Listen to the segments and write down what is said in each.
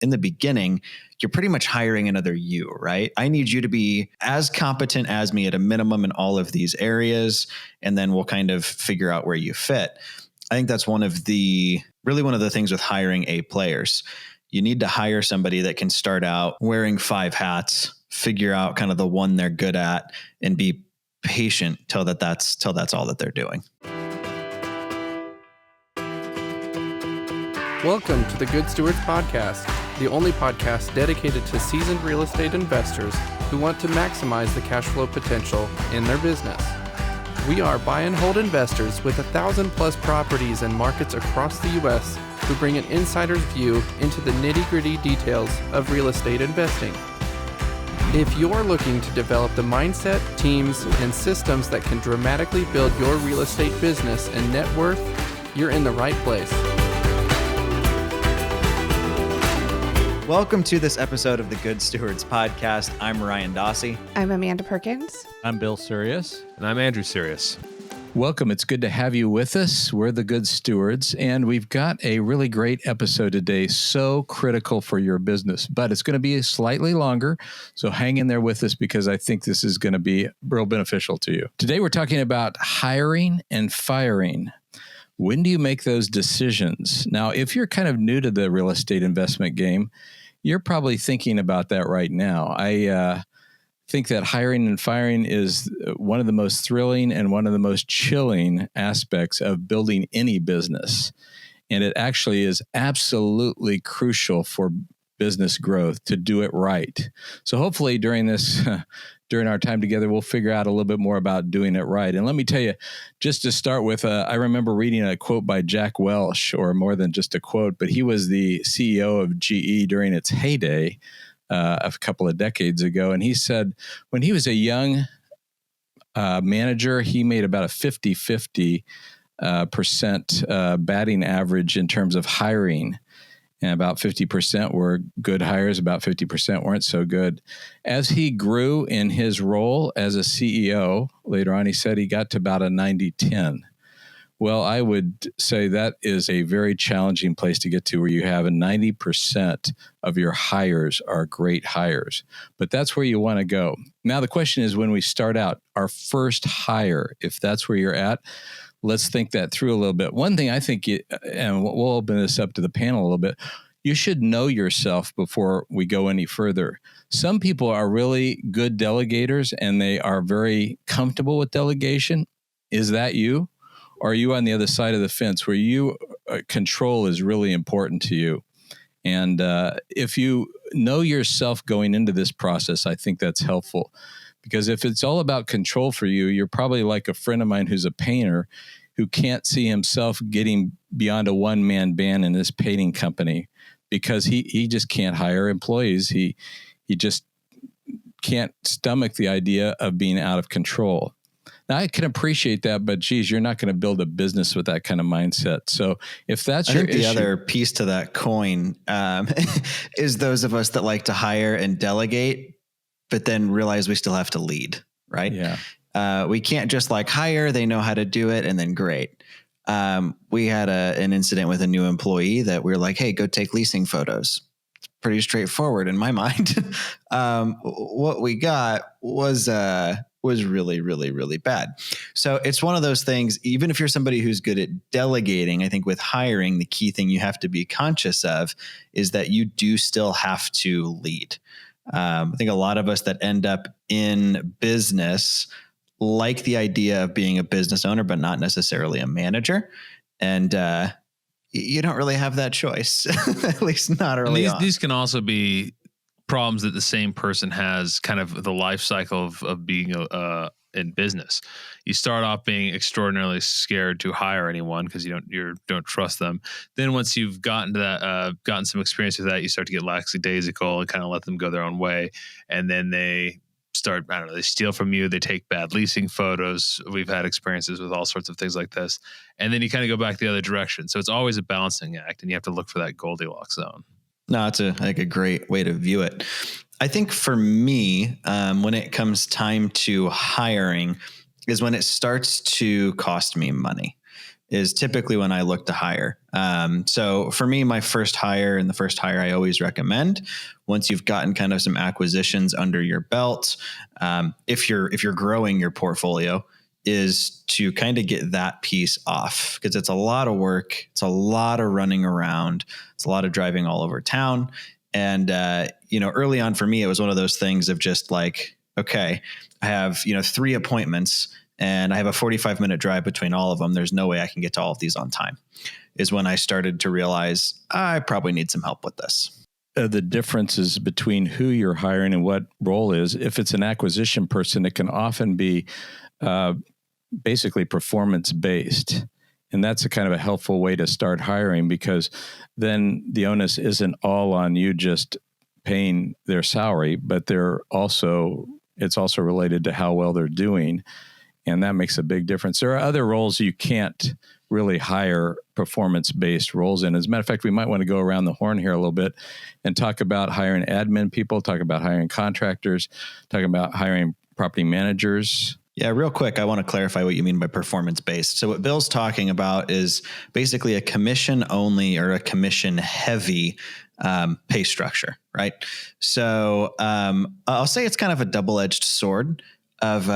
in the beginning, you're pretty much hiring another you, right? I need you to be as competent as me at a minimum in all of these areas, and then we'll kind of figure out where you fit. I think that's one of the things with hiring A players. You need to hire somebody that can start out wearing 5 hats, figure out kind of the one they're good at, and be patient till that's all that they're doing. Welcome to the Good Stewards podcast, the only podcast dedicated to seasoned real estate investors who want to maximize the cash flow potential in their business. We are buy and hold investors with 1,000+ properties and markets across the U.S. who bring an insider's view into the nitty-gritty details of real estate investing. If you're looking to develop the mindset, teams, and systems that can dramatically build your real estate business and net worth, you're in the right place. Welcome to this episode of the Good Stewards podcast. I'm Ryan Dossie. I'm Amanda Perkins. I'm Bill Sirius. And I'm Andrew Sirius. Welcome. It's good to have you with us. We're the Good Stewards, and we've got a really great episode today, so critical for your business, but it's going to be slightly longer, so hang in there with us because I think this is going to be real beneficial to you. Today, we're talking about hiring and firing. When do you make those decisions? Now, if you're kind of new to the real estate investment game, you're probably thinking about that right now. I think that hiring and firing is one of the most thrilling and one of the most chilling aspects of building any business. And it actually is absolutely crucial for business growth to do it right. So hopefully during our time together, we'll figure out a little bit more about doing it right. And let me tell you, just to start with, I remember reading a quote by Jack Welch, or more than just a quote, but he was the CEO of GE during its heyday a couple of decades ago. And he said when he was a young manager, he made about a 50-50% batting average in terms of hiring. And about 50% were good hires, about 50% weren't so good. As he grew in his role as a CEO, later on, he said he got to about a 90-10. Well, I would say that is a very challenging place to get to, where you have a 90% of your hires are great hires. But that's where you want to go. Now, the question is, when we start out, our first hire, if that's where you're at, let's think that through a little bit. One thing I think, and we'll open this up to the panel a little bit, you should know yourself before we go any further. Some people are really good delegators and they are very comfortable with delegation. Is that you? Or are you on the other side of the fence where control is really important to you? And if you know yourself going into this process, I think that's helpful. Because if it's all about control for you, you're probably like a friend of mine who's a painter who can't see himself getting beyond a one-man band in his painting company because he just can't hire employees. He just can't stomach the idea of being out of control. Now, I can appreciate that, but geez, you're not going to build a business with that kind of mindset. So if that's your issue. I think the other piece to that coin is those of us that like to hire and delegate, but then realize we still have to lead, right? Yeah. We can't just like hire, they know how to do it, and then great. We had an incident with a new employee that we were like, hey, go take leasing photos. It's pretty straightforward in my mind. What we got was really, really, really bad. So it's one of those things, even if you're somebody who's good at delegating, I think with hiring, the key thing you have to be conscious of is that you do still have to lead. I think a lot of us that end up in business like the idea of being a business owner, but not necessarily a manager. And you don't really have that choice, at least not early on. These can also be problems that the same person has, kind of the life cycle of being in business. You start off being extraordinarily scared to hire anyone because you don't trust them. Then once you've gotten some experience with that, you start to get lackadaisical and kind of let them go their own way. And then they start, they steal from you. They take bad leasing photos. We've had experiences with all sorts of things like this. And then you kind of go back the other direction. So it's always a balancing act, and you have to look for that Goldilocks zone. No, it's a great way to view it. I think for me, when it comes time to hiring, is when it starts to cost me money. is typically when I look to hire. So for me, my first hire and the first hire I always recommend, once you've gotten kind of some acquisitions under your belt, if you're growing your portfolio, is to kind of get that piece off, because it's a lot of work. It's a lot of running around. It's a lot of driving all over town. And, early on for me, it was one of those things of just like, okay, I have, 3 appointments and I have a 45-minute drive between all of them. There's no way I can get to all of these on time, is when I started to realize I probably need some help with this. The differences between who you're hiring and what role is. If it's an acquisition person, it can often be basically performance-based. And that's a kind of a helpful way to start hiring, because then the onus isn't all on you just paying their salary, but it's also related to how well they're doing. And that makes a big difference. There are other roles you can't really hire performance-based roles in. As a matter of fact, we might want to go around the horn here a little bit and talk about hiring admin people, talk about hiring contractors, talk about hiring property managers. Yeah, real quick, I want to clarify what you mean by performance-based. So what Bill's talking about is basically a commission-only or a commission-heavy pay structure, right? So I'll say it's kind of a double-edged sword of,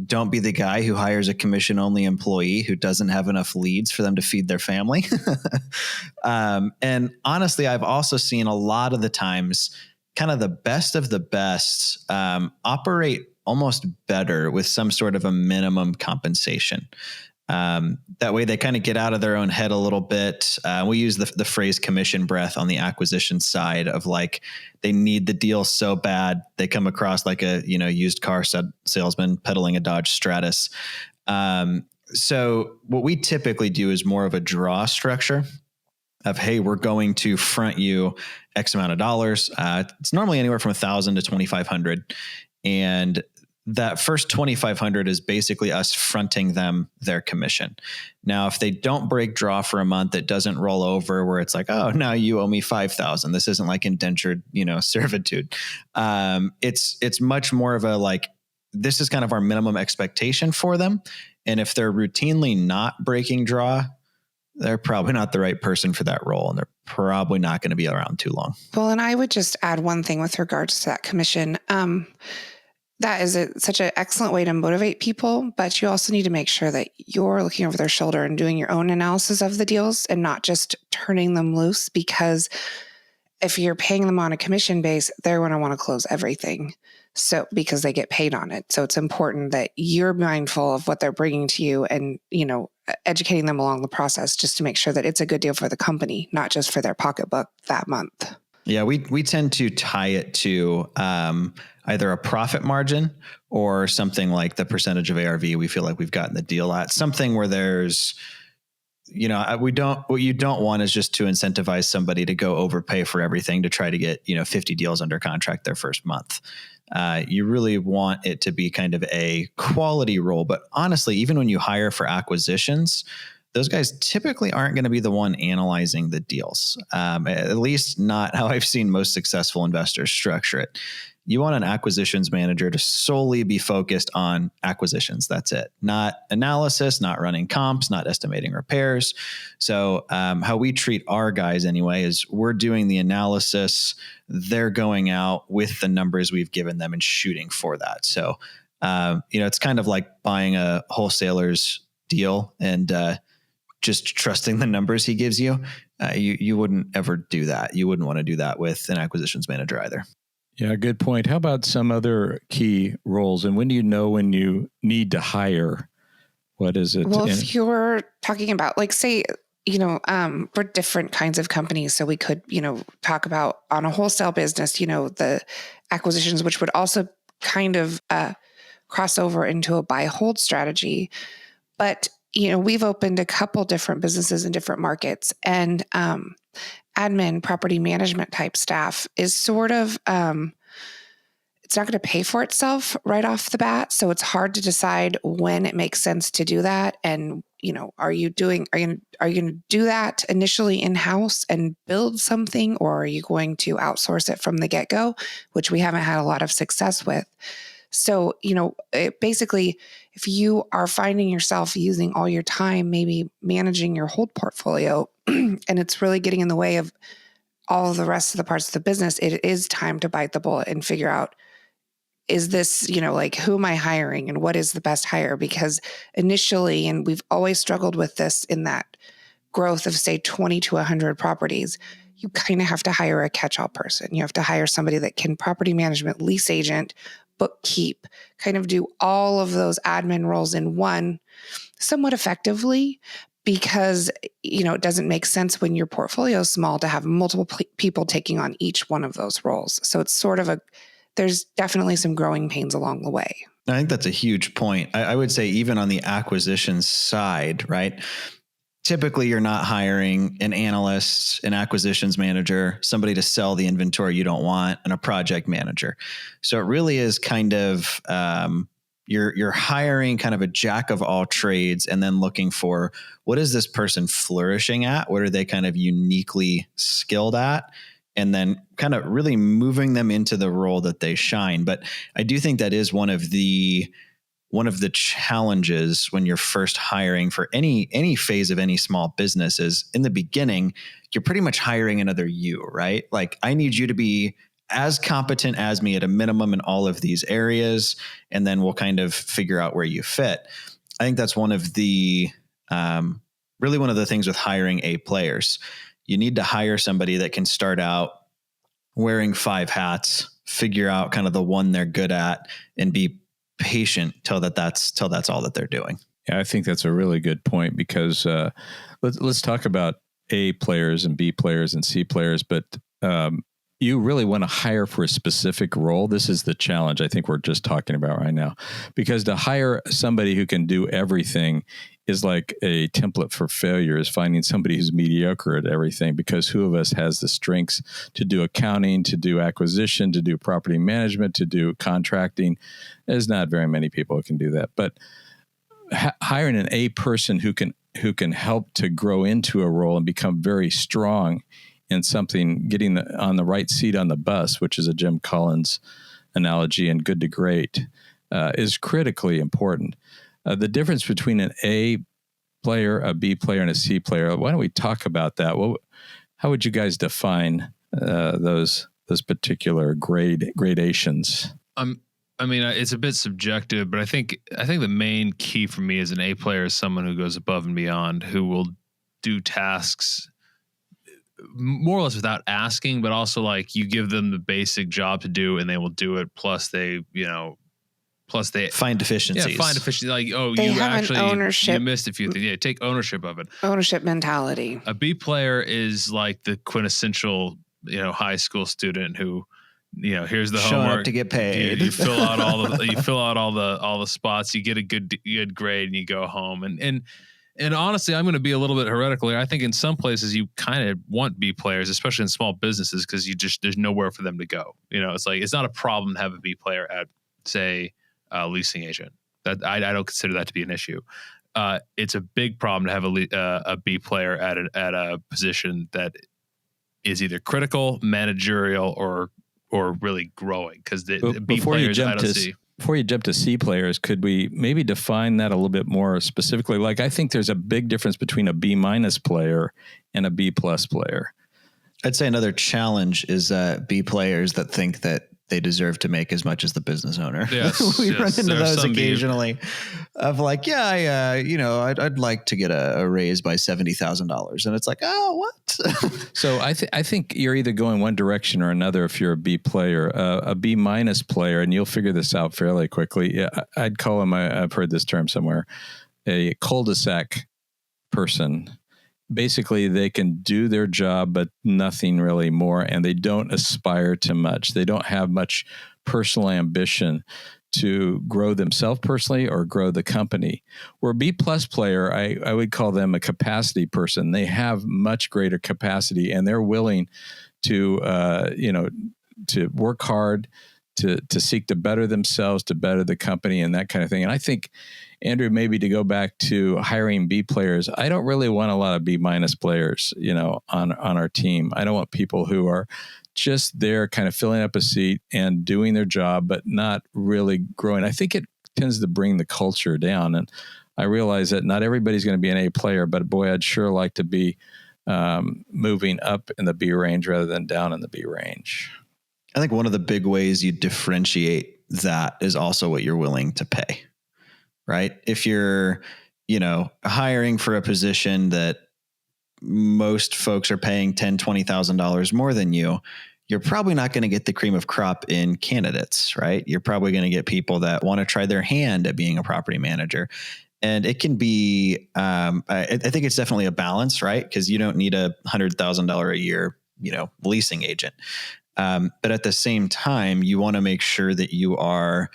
don't be the guy who hires a commission-only employee who doesn't have enough leads for them to feed their family. And honestly, I've also seen a lot of the times kind of the best of the best operate almost better with some sort of a minimum compensation. That way they kind of get out of their own head a little bit. We use the phrase commission breath on the acquisition side of like, they need the deal so bad. They come across like a, used car salesman peddling a Dodge Stratus. So what we typically do is more of a draw structure of, hey, we're going to front you X amount of dollars. It's normally anywhere from $1,000 to $2,500. And that first $2,500 is basically us fronting them their commission. Now, if they don't break draw for a month, it doesn't roll over where it's like, oh, now you owe me $5,000. This isn't like indentured, servitude. It's much more of a like, this is kind of our minimum expectation for them. And if they're routinely not breaking draw, they're probably not the right person for that role, and they're probably not going to be around too long. Well, and I would just add one thing with regards to that commission. That is such an excellent way to motivate people, but you also need to make sure that you're looking over their shoulder and doing your own analysis of the deals and not just turning them loose, because if you're paying them on a commission base, they're going to want to close everything. So because they get paid on it. So it's important that you're mindful of what they're bringing to you and, educating them along the process just to make sure that it's a good deal for the company, not just for their pocketbook that month. Yeah, we tend to tie it to either a profit margin or something like the percentage of ARV we feel like we've gotten the deal at. Something where there's, what you don't want is just to incentivize somebody to go overpay for everything to try to get, 50 deals under contract their first month. You really want it to be kind of a quality role. But honestly, even when you hire for acquisitions, those guys typically aren't going to be the one analyzing the deals. At least not how I've seen most successful investors structure it. You want an acquisitions manager to solely be focused on acquisitions. That's it. Not analysis, not running comps, not estimating repairs. So how we treat our guys anyway is we're doing the analysis. They're going out with the numbers we've given them and shooting for that. So, it's kind of like buying a wholesaler's deal and just trusting the numbers he gives you. You wouldn't ever do that. You wouldn't want to do that with an acquisitions manager either. Yeah, good point. How about some other key roles? And when do you know when you need to hire? What is it? Well, if you're talking about, like, say, we're different kinds of companies. So we could, talk about on a wholesale business, the acquisitions, which would also kind of cross over into a buy hold strategy. But, we've opened a couple different businesses in different markets, and admin, property management type staff is sort of, it's not going to pay for itself right off the bat. So it's hard to decide when it makes sense to do that. And, are you going to do that initially in-house and build something, or are you going to outsource it from the get-go, which we haven't had a lot of success with? So, basically, if you are finding yourself using all your time, maybe managing your hold portfolio, and it's really getting in the way of all the rest of the parts of the business, it is time to bite the bullet and figure out, is this, who am I hiring and what is the best hire? Because initially, and we've always struggled with this in that growth of say 20 to 100 properties, you kind of have to hire a catch-all person. You have to hire somebody that can property management, lease agent, bookkeep, kind of do all of those admin roles in one somewhat effectively, because it doesn't make sense when your portfolio is small to have multiple people taking on each one of those roles. So it's sort of there's definitely some growing pains along the way. I think that's a huge point. I would say even on the acquisition side, right? Typically, you're not hiring an analyst, an acquisitions manager, somebody to sell the inventory you don't want, and a project manager. So it really is kind of you're hiring kind of a jack of all trades, and then looking for, what is this person flourishing at? What are they kind of uniquely skilled at? And then kind of really moving them into the role that they shine. But I do think that is one of the challenges when you're first hiring for any phase of any small business is, in the beginning, you're pretty much hiring another you, right? Like, I need you to be as competent as me at a minimum in all of these areas, and then we'll kind of figure out where you fit. I think that's one of the really one of the things with hiring A players. You need to hire somebody that can start out wearing 5 hats, figure out kind of the one they're good at, and be patient till that's all that they're doing. Yeah, I think that's a really good point, because let's talk about A players and B players and C players, but you really want to hire for a specific role. This is the challenge I think we're just talking about right now, because to hire somebody who can do everything is like a template for failure, is finding somebody who's mediocre at everything, because who of us has the strengths to do accounting, to do acquisition, to do property management, to do contracting? There's not very many people who can do that. But hiring an A person who can help to grow into a role and become very strong in something, getting on the right seat on the bus, which is a Jim Collins analogy and good to great, is critically important. The difference between an A player, a B player, and a C player, why don't we talk about that? How would you guys define those particular gradations? It's a bit subjective, but I think the main key for me as an A player is someone who goes above and beyond, who will do tasks more or less without asking, but also like you give them the basic job to do and they will do it. Plus they find deficiencies. Yeah, find deficiencies. Like, they you have actually you missed a few things. Yeah, take ownership of it. Ownership mentality. A B player is like the quintessential, high school student who, here's the showing homework up to get paid. You fill out all the spots. You get a good grade and you go home. And honestly, I'm going to be a little bit heretical here. I think in some places you kind of want B players, especially in small businesses, because there's nowhere for them to go. It's like, it's not a problem to have a B player at, say, a leasing agent. That I don't consider that to be an issue. It's a big problem to have a B player at a position that is either critical, managerial, or really growing, because the B players I don't see. Before you jump to C players, could we maybe define that a little bit more specifically? Like, I think there's a big difference between a B- player and a B+ player. I'd say another challenge is B players that think that they deserve to make as much as the business owner. Yes, we run into those occasionally of like, I'd like to get a raise by $70,000. And it's like, oh, what? So I think you're either going one direction or another if you're a B player. A B- player, and you'll figure this out fairly quickly. Yeah, I'd call him, I've heard this term somewhere, a cul-de-sac person. Basically, they can do their job, but nothing really more, and they don't aspire to much. They don't have much personal ambition to grow themselves personally or grow the company. Where a B+ player, I would call them a capacity person. They have much greater capacity, and they're willing to, to work hard, to seek to better themselves, to better the company and that kind of thing. And I think, Andrew, maybe to go back to hiring B players, I don't really want a lot of B- players, on our team. I don't want people who are just there kind of filling up a seat and doing their job, but not really growing. I think it tends to bring the culture down. And I realize that not everybody's going to be an A player, but boy, I'd sure like to be moving up in the B range rather than down in the B range. I think one of the big ways you differentiate that is also what you're willing to pay, right? If you're, hiring for a position that most folks are paying $10,000, $20,000 more than you, you're probably not going to get the cream of crop in candidates, right? You're probably going to get people that want to try their hand at being a property manager. And it can be, I think it's definitely a balance, right? Because you don't need a $100,000 a year, leasing agent. But at the same time, you want to make sure that you are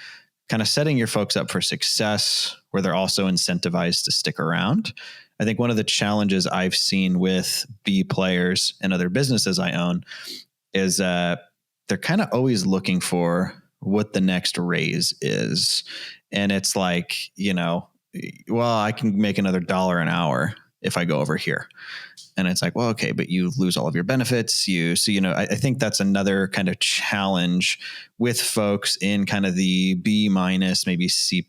kind of setting your folks up for success where they're also incentivized to stick around. I think one of the challenges I've seen with B players and other businesses I own is they're kind of always looking for what the next raise is. And it's like, well, I can make another $1 an hour if I go over here. And it's like, well, okay, but you lose all of your benefits. I think that's another kind of challenge with folks in kind of the B-, maybe C+,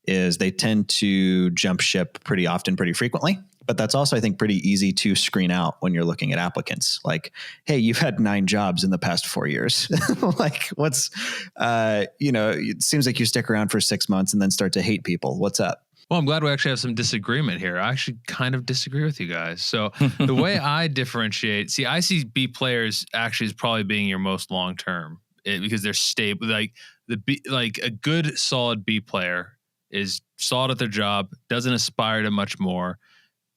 is they tend to jump ship pretty often, pretty frequently. But that's also, I think, pretty easy to screen out when you're looking at applicants. Like, hey, you've had 9 jobs in the past 4 years. Like, what's, it seems like you stick around for 6 months and then start to hate people. What's up? Well, I'm glad we actually have some disagreement here. I actually kind of disagree with you guys. So the way I differentiate, I see B players actually as probably being your most long-term because they're stable. Like a good solid B player is solid at their job, doesn't aspire to much more.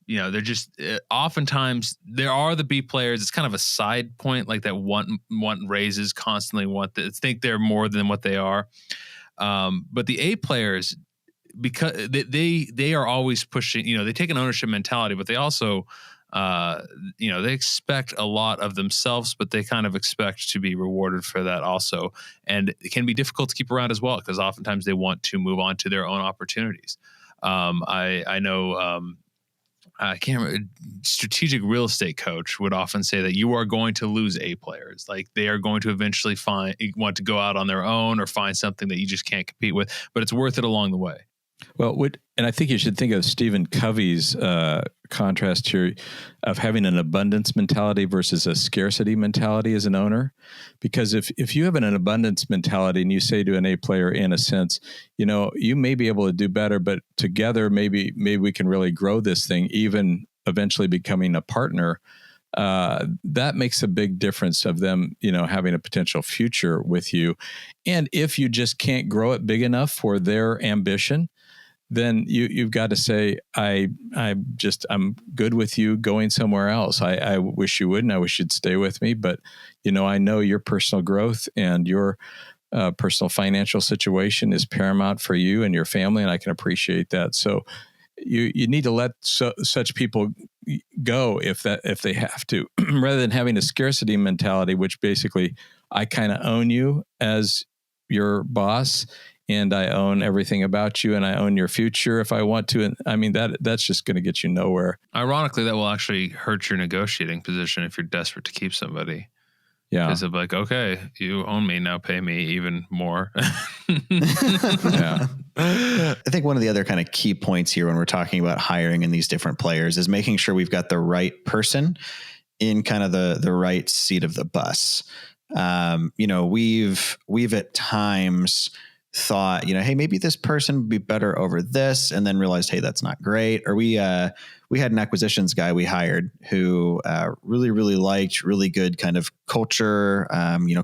They're just oftentimes there are the B players. It's kind of a side point, like that want raises constantly, think they're more than what they are. But the A players, because they are always pushing, they take an ownership mentality, but they also, they expect a lot of themselves, but they kind of expect to be rewarded for that also. And it can be difficult to keep around as well, because oftentimes they want to move on to their own opportunities. I know, I can't remember, strategic real estate coach would often say that you are going to lose A players. Like they are going to eventually want to go out on their own or find something that you just can't compete with, but it's worth it along the way. Well, and I think you should think of Stephen Covey's contrast here of having an abundance mentality versus a scarcity mentality as an owner. Because if you have an abundance mentality and you say to an A player, in a sense, you may be able to do better, but together maybe we can really grow this thing, even eventually becoming a partner. That makes a big difference of them, having a potential future with you. And if you just can't grow it big enough for their ambition, then you've got to say, I'm good with you going somewhere else. I wish you wouldn't. I wish you'd stay with me. But, I know your personal growth and your personal financial situation is paramount for you and your family, and I can appreciate that. So you need to let such people go if they have to, rather than having a scarcity mentality, which basically I kind of own you as your boss. And I own everything about you, and I own your future if I want to. And I mean, that's just going to get you nowhere. Ironically, that will actually hurt your negotiating position if you're desperate to keep somebody. Yeah. Because of like, okay, you own me, now pay me even more. Yeah. I think one of the other kind of key points here when we're talking about hiring in these different players is making sure we've got the right person in kind of the right seat of the bus. We've at times thought, hey, maybe this person would be better over this, and then realized, hey, that's not great. Or we had an acquisitions guy we hired who really, really liked, really good kind of culture,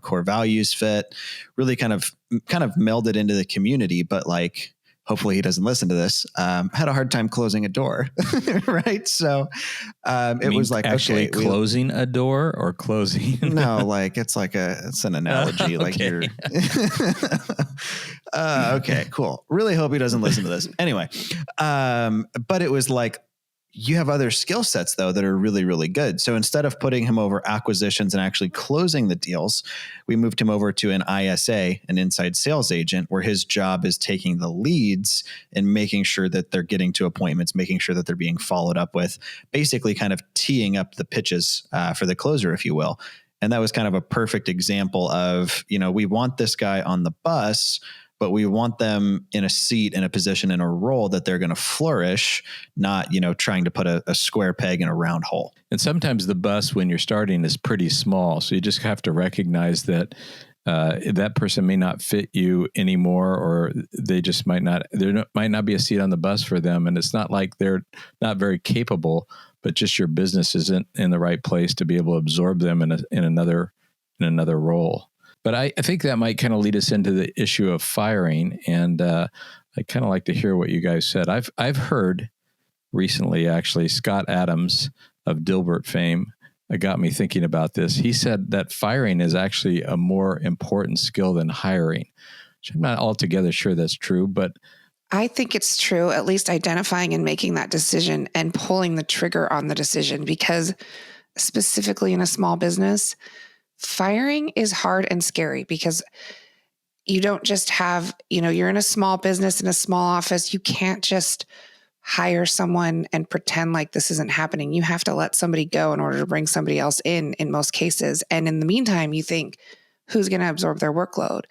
core values fit, really kind of melded into the community, but like, hopefully he doesn't listen to this, had a hard time closing a door. Right. So it was like actually closing a door or closing. No, like it's an analogy. Like you're okay, cool. Really hope he doesn't listen to this. Anyway. But it was like, you have other skill sets though that are really, really good. So instead of putting him over acquisitions and actually closing the deals, we moved him over to an ISA, an inside sales agent, where his job is taking the leads and making sure that they're getting to appointments, making sure that they're being followed up with, basically kind of teeing up the pitches for the closer, if you will. And that was kind of a perfect example of, we want this guy on the bus, but we want them in a seat, in a position, in a role that they're going to flourish, not, trying to put a square peg in a round hole. And sometimes the bus when you're starting is pretty small. So you just have to recognize that that person may not fit you anymore, or they just might not be a seat on the bus for them. And it's not like they're not very capable, but just your business isn't in the right place to be able to absorb them in another role. But I think that might kind of lead us into the issue of firing. And I kind of like to hear what you guys said. I've heard recently, actually, Scott Adams of Dilbert fame got me thinking about this. He said that firing is actually a more important skill than hiring. Which I'm not altogether sure that's true, but I think it's true, at least identifying and making that decision and pulling the trigger on the decision, because specifically in a small business, firing is hard and scary because you don't just have, you're in a small business, in a small office. You can't just hire someone and pretend like this isn't happening. You have to let somebody go in order to bring somebody else in most cases. And in the meantime, you think, who's going to absorb their workload?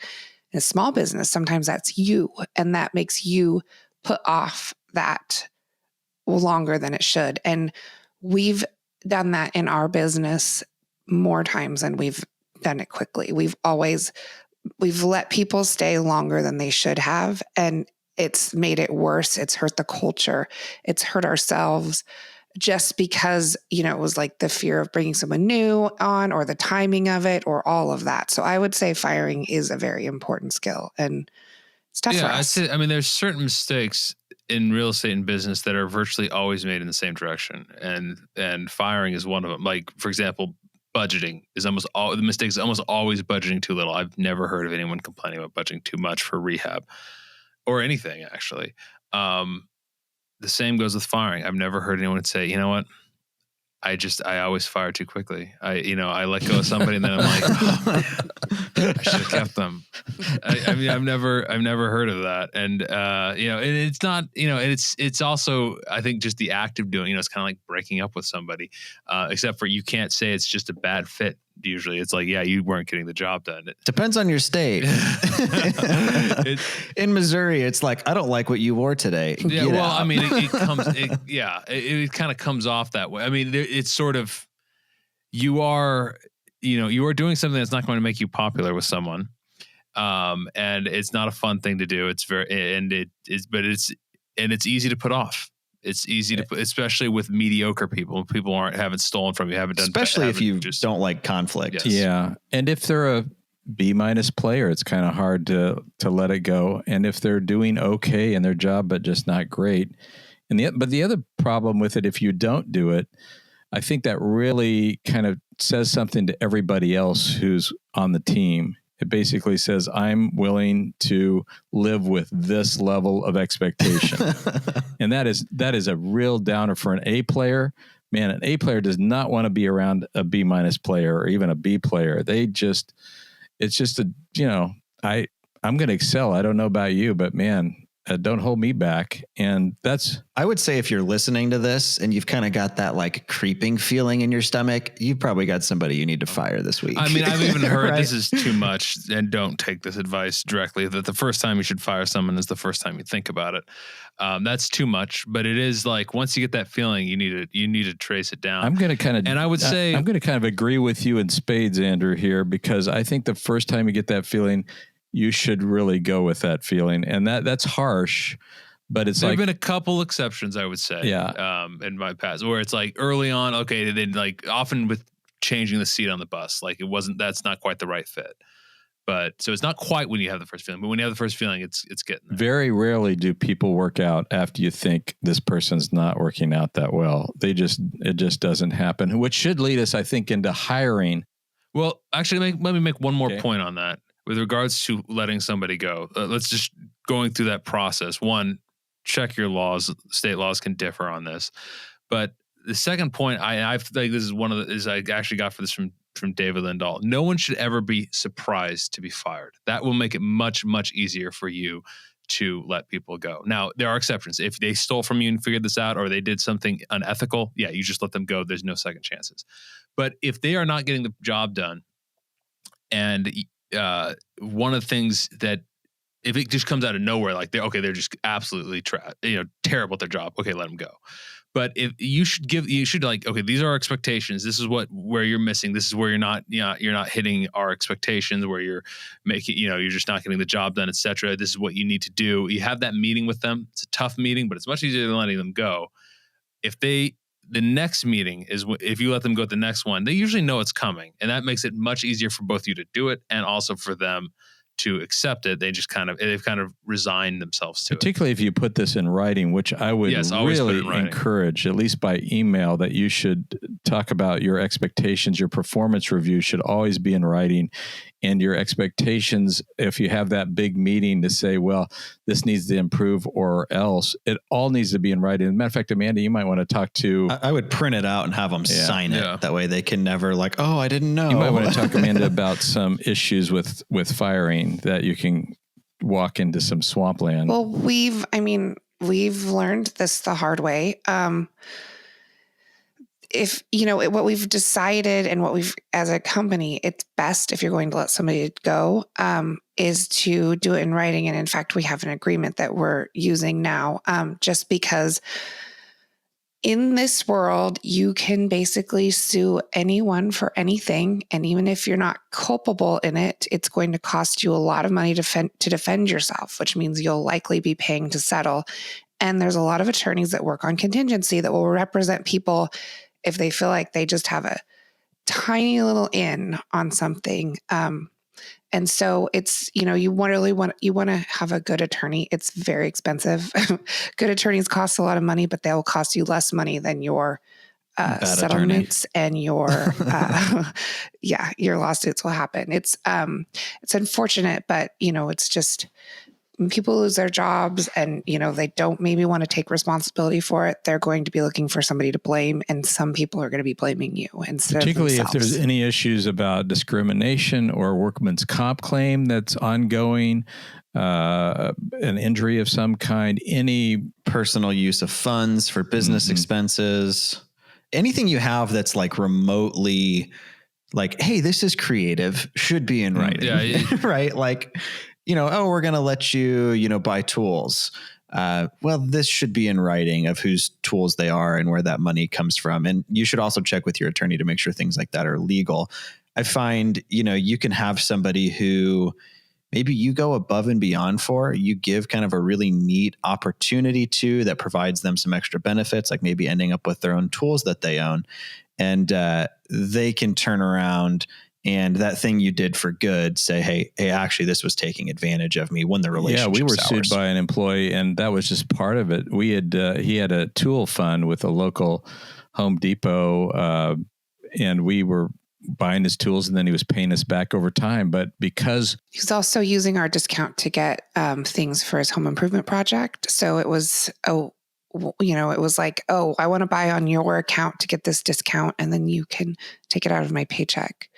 In a small business, sometimes that's you. And that makes you put off that longer than it should. And we've done that in our business more times than we've done it quickly. We've let people stay longer than they should have. And it's made it worse. It's hurt the culture. It's hurt ourselves just because, it was like the fear of bringing someone new on, or the timing of it, or all of that. So I would say firing is a very important skill, and it's tough for us. There's certain mistakes in real estate and business that are virtually always made in the same direction. And firing is one of them. Like, for example, budgeting is the mistake is almost always budgeting too little. I've never heard of anyone complaining about budgeting too much for rehab or anything, actually. The same goes with firing. I've never heard anyone say, you know what? I always fire too quickly. I let go of somebody and then I'm like, I should have kept them. I've never heard of that. And, and it's not, and it's also, I think, just the act of doing, it's kind of like breaking up with somebody, except for you can't say it's just a bad fit. Usually it's like, yeah, you weren't getting the job done. Depends on your state. In Missouri, it's like, I don't like what you wore today. Yeah, well, out. It kind of comes off that way. I mean, it's sort of, you are doing something that's not going to make you popular with someone. And it's not a fun thing to do. It's it's easy to put off. It's easy to put, especially with mediocre people. People haven't stolen from you, haven't done. Especially if you don't like conflict. Yes. Yeah, and if they're a B- player, it's kind of hard to let it go. And if they're doing okay in their job but just not great, but the other problem with it, if you don't do it, I think that really kind of says something to everybody else who's on the team. It basically says, I'm willing to live with this level of expectation. And that is a real downer for an A player. Man, an A player does not want to be around a B- player or even a B player. It's just I'm going to excel. I don't know about you, but man, don't hold me back. And I would say if you're listening to this and you've kind of got that like creeping feeling in your stomach, you've probably got somebody you need to fire this week. I mean, I've even heard right? This is too much, and don't take this advice directly, that the first time you should fire someone is the first time you think about it. That's too much, but it is like, once you get that feeling, you need to trace it down. I'm going to kind of agree with you in spades, Andrew, here, because I think the first time you get that feeling, you should really go with that feeling. And that's harsh, but there have been a couple exceptions, I would say, in my past, where it's like early on, okay, then like often with changing the seat on the bus, like that's not quite the right fit. But so it's not quite when you have the first feeling, but when you have the first feeling, it's getting there. Very rarely do people work out after you think this person's not working out that well. It just doesn't happen, which should lead us, I think, into hiring. Well, actually, let me make one more point on that. With regards to letting somebody go, let's just going through that process. One, check your laws. State laws can differ on this. But the second point, I think this is I actually got for this from David Lindahl. No one should ever be surprised to be fired. That will make it much, much easier for you to let people go. Now, there are exceptions. If they stole from you and figured this out, or they did something unethical, yeah, you just let them go. There's no second chances. But if they are not getting the job done, and one of the things that, if it just comes out of nowhere, like they're just absolutely terrible at their job, okay, let them go. But if you should like, okay, these are our expectations. This is where you're missing. This is where you're not hitting our expectations, where you're making, you're just not getting the job done, etc. This is what you need to do. You have that meeting with them. It's a tough meeting, but it's much easier than letting them go. The next meeting is, if you let them go at the next one, they usually know it's coming, and that makes it much easier for both you to do it and also for them to accept it. They've kind of resigned themselves to Particularly if you put this in writing, which I would really encourage, at least by email, that you should talk about your expectations. Your performance review should always be in writing, and your expectations, if you have that big meeting to say, well, this needs to improve or else, it all needs to be in writing. As a matter of fact, Amanda, you might want to talk to... I would print it out and have them sign it. Yeah. That way they can never like, oh, I didn't know. You might want to talk, Amanda, about some issues with firing that you can walk into some swampland. Well, we've learned this the hard way. If what we've decided and what we've, as a company, it's best if you're going to let somebody go, is to do it in writing. And in fact, we have an agreement that we're using now, just because in this world, you can basically sue anyone for anything. And even if you're not culpable in it, it's going to cost you a lot of money to defend yourself, which means you'll likely be paying to settle. And there's a lot of attorneys that work on contingency that will represent people if they feel like they just have a tiny little in on something. And so it's, you want to have a good attorney. It's very expensive. Good attorneys cost a lot of money, but they'll cost you less money than your settlements and your your lawsuits will happen. It's unfortunate, but it's just, when people lose their jobs and, they don't maybe want to take responsibility for it, they're going to be looking for somebody to blame. And some people are going to be blaming you instead Particularly of themselves. If there's any issues about discrimination or workman's comp claim that's ongoing, an injury of some kind, any personal use of funds for business expenses, anything you have that's like remotely like, hey, this is creative, should be in writing. Yeah. Right? Like, we're going to let you, buy tools. Well, this should be in writing of whose tools they are and where that money comes from. And you should also check with your attorney to make sure things like that are legal. I find, you can have somebody who maybe you go above and beyond for, you give kind of a really neat opportunity to that provides them some extra benefits, like maybe ending up with their own tools that they own. And they can turn around and that thing you did for good, say, hey, actually, this was taking advantage of me when the relationship. Yeah, we were sued by an employee, and that was just part of it. We had he had a tool fund with a local Home Depot, and we were buying his tools, and then he was paying us back over time. But because he's also using our discount to get things for his home improvement project, so it was it was like, oh, I want to buy on your account to get this discount, and then you can take it out of my paycheck.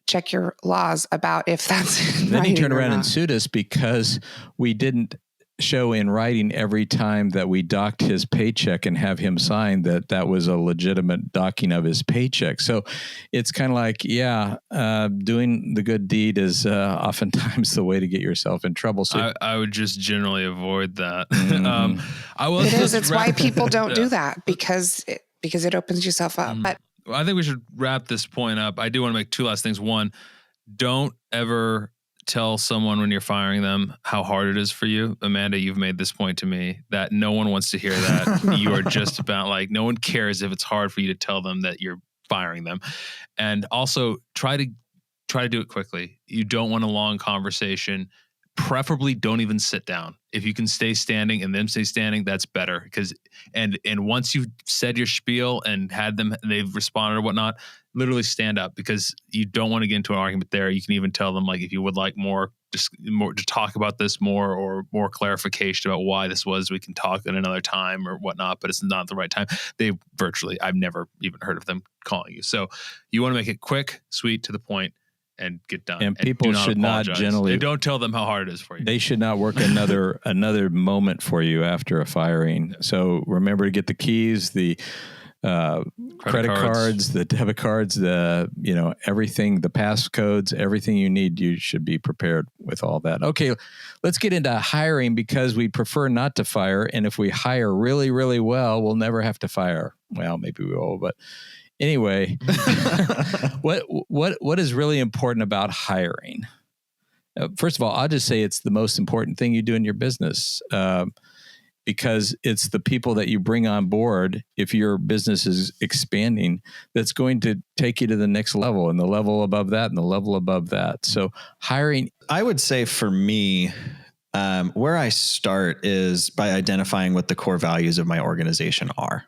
Check your laws about if that's then he turned around and sued us because we didn't show in writing every time that we docked his paycheck and have him sign that was a legitimate docking of his paycheck. So it's kind of like, doing the good deed is oftentimes the way to get yourself in trouble. So I would just generally avoid that. Mm-hmm. It's why people don't do that, because it opens yourself up. But I think we should wrap this point up. I do want to make two last things. One, don't ever tell someone when you're firing them how hard it is for you. Amanda, you've made this point to me that no one wants to hear that. You are just about like, no one cares if it's hard for you to tell them that you're firing them. And also try to do it quickly. You don't want a long conversation. Preferably don't even sit down. If you can stay standing and them stay standing, that's better. Because and once you've said your spiel and had them, they've responded or whatnot, literally stand up, because you don't want to get into an argument there. You can even tell them, like, if you would like more just more to talk about this more, or more clarification about why this was, we can talk at another time or whatnot, but it's not the right time. I've never even heard of them calling you. So you want to make it quick, sweet, to the point, and get done. And people should not generally, and don't tell them how hard it is for you. They should not work another moment for you after a firing. So remember to get the keys, the credit cards, the debit cards, everything, the passcodes, everything you need. You should be prepared with all that. Okay, let's get into hiring, because we prefer not to fire. And if we hire really, really well, we'll never have to fire. Well, maybe we will, but anyway, what is really important about hiring? First of all, I'll just say it's the most important thing you do in your business. Because it's the people that you bring on board, if your business is expanding, that's going to take you to the next level, and the level above that, and the level above that. So hiring, I would say for me, where I start is by identifying what the core values of my organization are.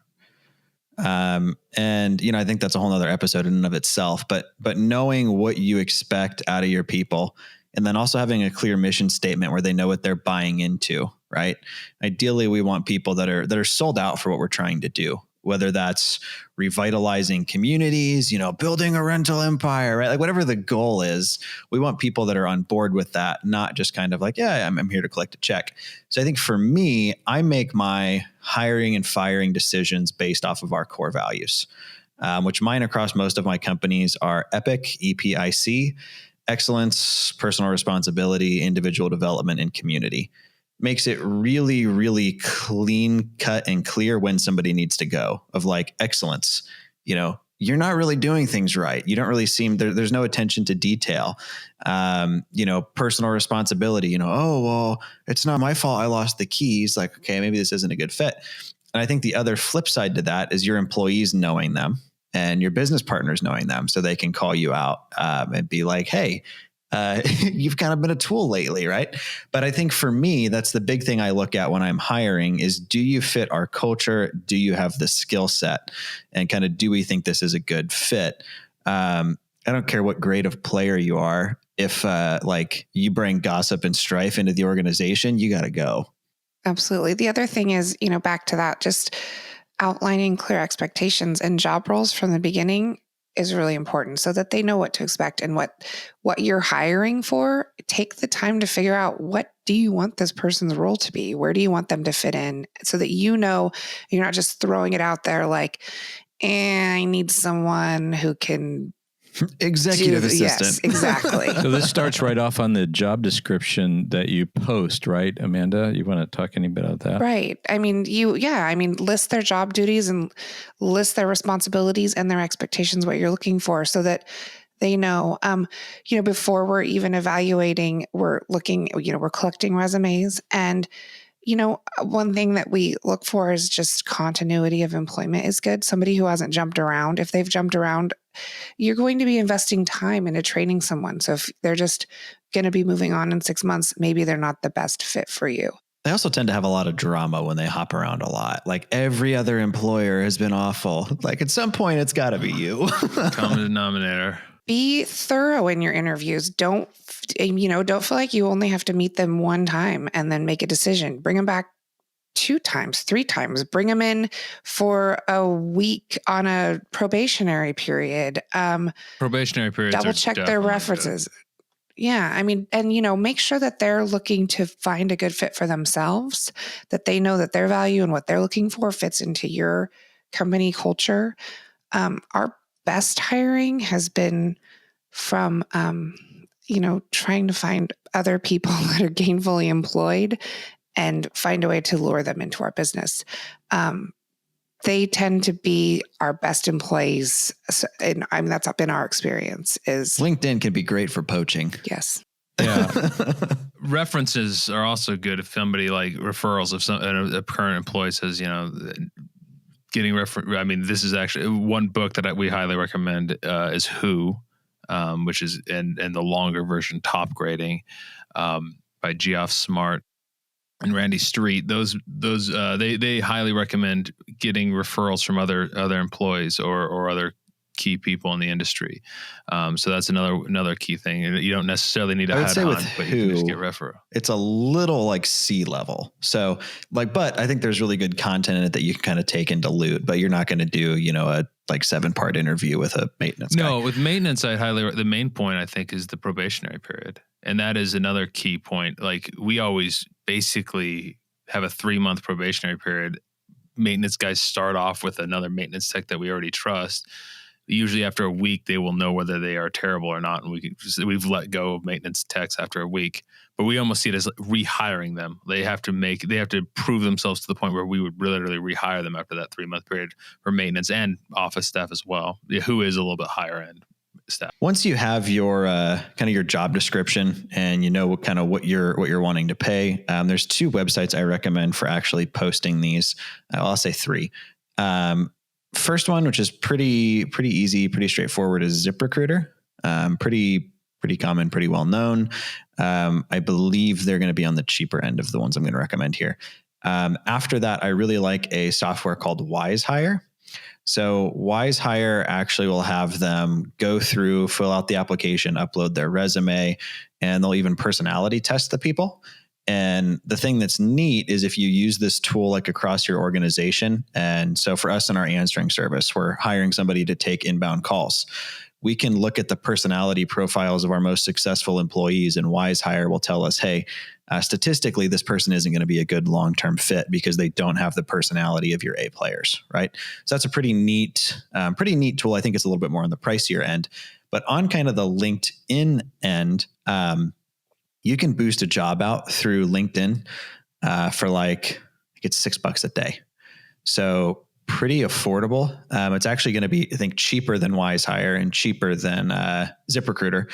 And, I think that's a whole nother episode in and of itself, but knowing what you expect out of your people, and then also having a clear mission statement where they know what they're buying into, right? Ideally, we want people that are sold out for what we're trying to do, whether that's revitalizing communities, building a rental empire, right? Like whatever the goal is, we want people that are on board with that, not just kind of like, yeah, I'm here to collect a check. So I think for me, I make my hiring and firing decisions based off of our core values, which mine across most of my companies are EPIC, EPIC, excellence, personal responsibility, individual development, and community. Makes it really, really clean cut and clear when somebody needs to go, of like excellence. You're not really doing things right. You don't really seem there's no attention to detail. Personal responsibility, oh, well, it's not my fault I lost the keys. Like, okay, maybe this isn't a good fit. And I think the other flip side to that is your employees knowing them and your business partners knowing them, so they can call you out and be like, hey, you've kind of been a tool lately, right? But I think for me, that's the big thing I look at when I'm hiring is, do you fit our culture? Do you have the skill set? And kind of, do we think this is a good fit? I don't care what grade of player you are. If you bring gossip and strife into the organization, you got to go. Absolutely. The other thing is, back to that, just outlining clear expectations and job roles from the beginning is really important, so that they know what to expect and what you're hiring for. Take the time to figure out, what do you want this person's role to be? Where do you want them to fit in? So that you're not just throwing it out there like, I need someone who can executive assistant. Yes, exactly. So this starts right off on the job description that you post, right, Amanda? You want to talk any bit about that? Right. List their job duties and list their responsibilities and their expectations, what you're looking for, so that they know. Before we're even evaluating, we're looking, we're collecting resumes, and one thing that we look for is just continuity of employment is good. Somebody who hasn't jumped around. If they've jumped around, you're going to be investing time into training someone. So if they're just going to be moving on in 6 months, maybe they're not the best fit for you. They also tend to have a lot of drama when they hop around a lot. Like, every other employer has been awful. Like, at some point, it's got to be you. Common denominator. Be thorough in your interviews. Don't feel like you only have to meet them one time and then make a decision. Bring them back 2 times, 3 times. Bring them in for a week on a probationary period. Probationary periods. Double check their references. Good. Yeah. And make sure that they're looking to find a good fit for themselves, that they know that their value and what they're looking for fits into your company culture. Our best hiring has been from, trying to find other people that are gainfully employed and find a way to lure them into our business. They tend to be our best employees. And that's been our experience. Is LinkedIn can be great for poaching. Yes. Yeah. References are also good. If somebody, like referrals, if a current employee says, getting this is actually one book that we highly recommend is Who, which is in the longer version, Top Grading, by Geoff Smart and Randy Street. Those they highly recommend getting referrals from other employees or other key people in the industry. So that's another key thing. You don't necessarily need a headhunt, but you can just get referral. It's a little like C-level. So like, but I think there's really good content in it that you can kind of take into loot, but you're not going to do, a like 7-part interview with a maintenance guy. No, with maintenance, the main point I think is the probationary period. And that is another key point. Like we always basically have a 3-month probationary period. Maintenance guys start off with another maintenance tech that we already trust. Usually after a week, they will know whether they are terrible or not. And we've let go of maintenance techs after a week, but we almost see it as rehiring them. They have to prove themselves to the point where we would literally rehire them after that 3-month period for maintenance and office staff as well, who is a little bit higher end staff. Once you have your kind of your job description and what you're wanting to pay, there's 2 websites I recommend for actually posting these. I'll say 3. First one, which is pretty easy, pretty straightforward, is ZipRecruiter. Pretty common, pretty well known. I believe they're going to be on the cheaper end of the ones I'm going to recommend here. After that, I really like a software called WiseHire. So WiseHire actually will have them go through, fill out the application, upload their resume, and they'll even personality test the people. And the thing that's neat is if you use this tool like across your organization, and so for us in our answering service, we're hiring somebody to take inbound calls. We can look at the personality profiles of our most successful employees, and WiseHire will tell us, hey, statistically, this person isn't going to be a good long-term fit because they don't have the personality of your A players, right? So that's a pretty neat tool. I think it's a little bit more on the pricier end, but on kind of the LinkedIn end, you can boost a job out through LinkedIn for it's $6 a day. So pretty affordable. It's actually going to be, I think, cheaper than WiseHire and cheaper than ZipRecruiter.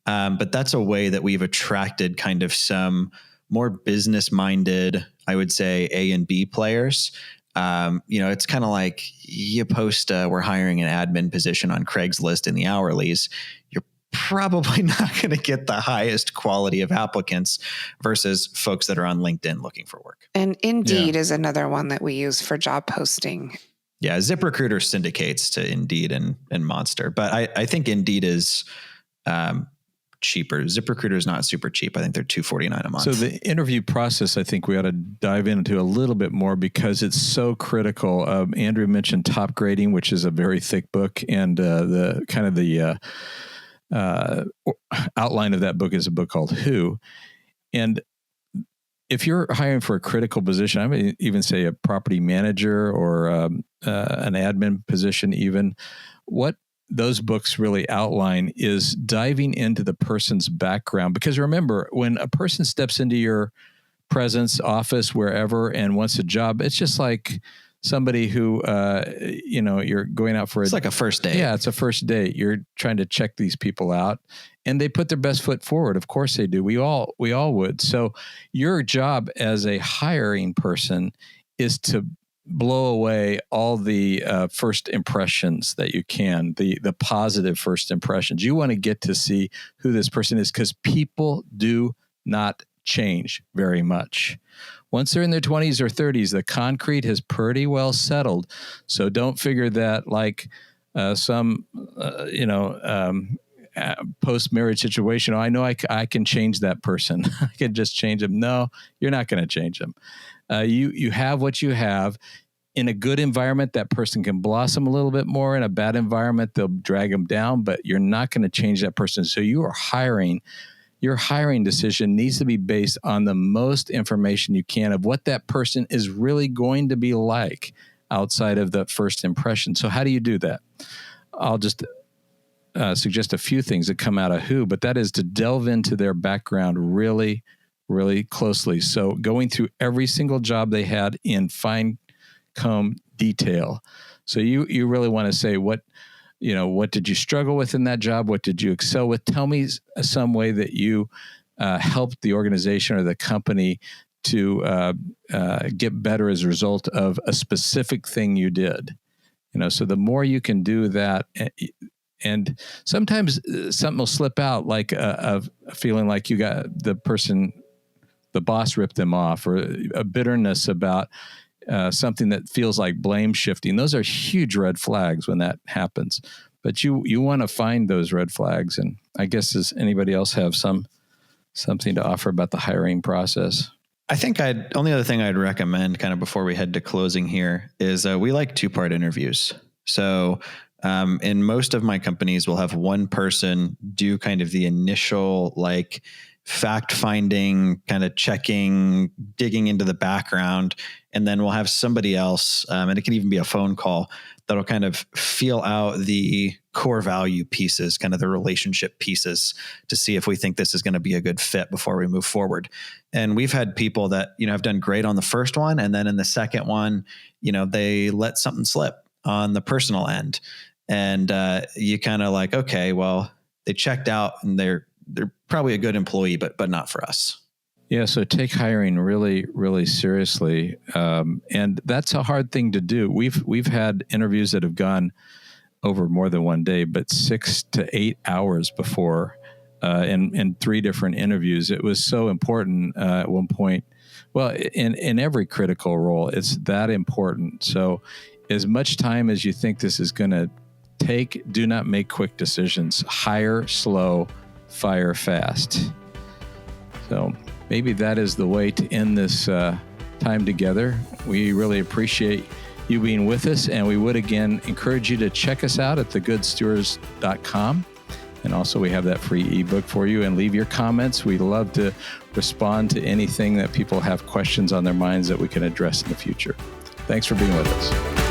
But that's a way that we've attracted kind of some more business-minded, I would say, A and B players. It's kind of like you post, we're hiring an admin position on Craigslist in the hourlies. You're probably not going to get the highest quality of applicants versus folks that are on LinkedIn looking for work. And Indeed is another one that we use for job posting. Yeah, ZipRecruiter syndicates to Indeed and Monster, but I think Indeed is cheaper. ZipRecruiter is not super cheap. I think they're $249 a month. So the interview process, I think we ought to dive into a little bit more because it's so critical. Andrew mentioned Top Grading, which is a very thick book, and the outline of that book is a book called Who. And if you're hiring for a critical position, I would even say a property manager or an admin position even, what those books really outline is diving into the person's background. Because remember, when a person steps into your presence, office, wherever, and wants a job, it's just like somebody who, you're going out for it's like a first date. Yeah, it's a first date. You're trying to check these people out, and they put their best foot forward. Of course they do. We all would. So your job as a hiring person is to blow away all the first impressions that you can, the positive first impressions. You want to get to see who this person is because people do not change very much. Once they're in their 20s or 30s, the concrete has pretty well settled. So don't figure that like post-marriage situation. Oh, I know I can change that person. I can just change them. No, you're not going to change them. You have what you have. In a good environment, that person can blossom a little bit more. In a bad environment, they'll drag them down, but you're not going to change that person. So your hiring decision needs to be based on the most information you can of what that person is really going to be like outside of the first impression. So how do you do that? I'll just suggest a few things that come out of Who, but that is to delve into their background really, really closely. So going through every single job they had in fine-comb detail. So you really want to say what did you struggle with in that job? What did you excel with? Tell me some way that you helped the organization or the company to get better as a result of a specific thing you did. So the more you can do that, and sometimes something will slip out, like a feeling like you got the boss ripped them off, or a bitterness about something that feels like blame shifting. Those are huge red flags when that happens. But you want to find those red flags. And I guess, does anybody else have something to offer about the hiring process? I think only other thing I'd recommend kind of before we head to closing here is we like 2-part interviews. So in most of my companies, we'll have one person do kind of the initial like fact finding, kind of checking, digging into the background. And then we'll have somebody else, and it can even be a phone call, that'll kind of feel out the core value pieces, kind of the relationship pieces, to see if we think this is going to be a good fit before we move forward. And we've had people that, have done great on the first one. And then in the second one, they let something slip on the personal end. And you kind of like, okay, well, they checked out and they're probably a good employee, but not for us. Yeah, so take hiring really, really seriously, and that's a hard thing to do. We've had interviews that have gone over more than one day, but 6 to 8 hours before, in 3 different interviews. It was so important at one point. Well, in every critical role, it's that important. So, as much time as you think this is going to take, do not make quick decisions. Hire slow, fire fast. So maybe that is the way to end this time together. We really appreciate you being with us, and we would again encourage you to check us out at thegoodstewards.com. And also we have that free ebook for you, and leave your comments. We love to respond to anything that people have questions on their minds that we can address in the future. Thanks for being with us.